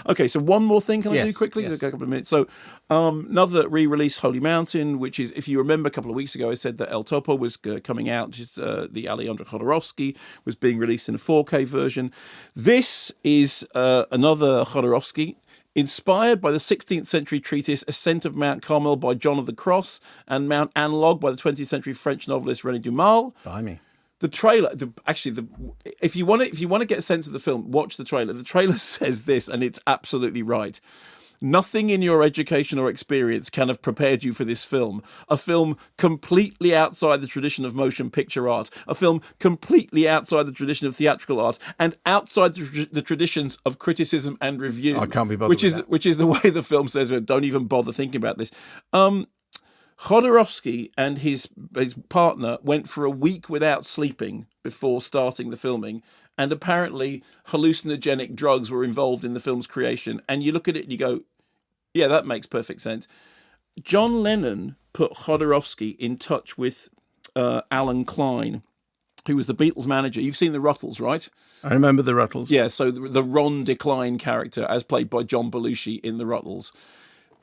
Okay, so one more thing can I Yes, do quickly? yes. A couple of minutes. So another re-release, Holy Mountain, which is, if you remember a couple of weeks ago, I said that El Topo was coming out, just the Alejandro Jodorowsky was being released in a 4K version. This is another Jodorowsky, inspired by the 16th century treatise Ascent of Mount Carmel by John of the Cross and Mount Analog by the 20th century French novelist René Dumas. Blimey. The trailer, if you want to get a sense of the film, watch the trailer. The trailer says this, and it's absolutely right. Nothing in your education or experience can have prepared you for this film. A film completely outside the tradition of motion picture art. A film completely outside the tradition of theatrical art and outside the traditions of criticism and review. I can't be bothered with that. Which is the way the film says, don't even bother thinking about this. Jodorowsky and his partner went for a week without sleeping before starting the filming, and apparently hallucinogenic drugs were involved in the film's creation. And you look at it and you go, yeah, that makes perfect sense. John Lennon put Jodorowsky in touch with Alan Klein, who was the Beatles manager. You've seen the Ruttles, right? I remember the Ruttles. Yeah, so the Ron Decline character, as played by John Belushi in the Ruttles,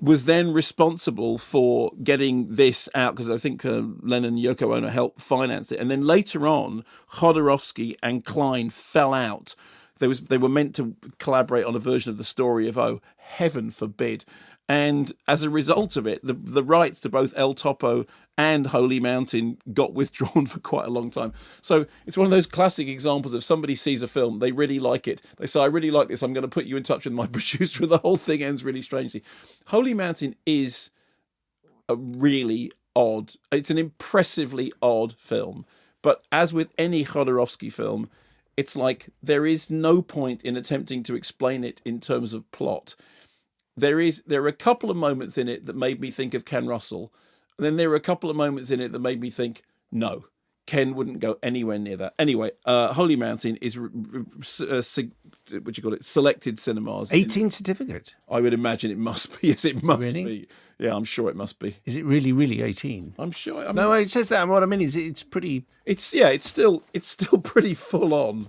was then responsible for getting this out, because I think Lennon and Yoko Ono helped finance it. And then later on, Jodorowsky and Klein fell out. They were meant to collaborate on a version of the story of O, heaven forbid. And as a result of it, the rights to both El Topo and Holy Mountain got withdrawn for quite a long time. So it's one of those classic examples of somebody sees a film, they really like it. They say, I really like this, I'm going to put you in touch with my producer, and the whole thing ends really strangely. Holy Mountain is a really odd, it's an impressively odd film. But as with any Jodorowsky film, it's like there is no point in attempting to explain it in terms of plot. There are a couple of moments in it that made me think of Ken Russell. And then there are a couple of moments in it that made me think, no, Ken wouldn't go anywhere near that. Anyway, Holy Mountain is selected cinemas. 18 certificate. I would imagine it must be. Yes, it must Really? be. Yeah, I'm sure it must be. Is it really 18? I'm sure. No, it says that. What I mean is it's pretty... It's still pretty full on.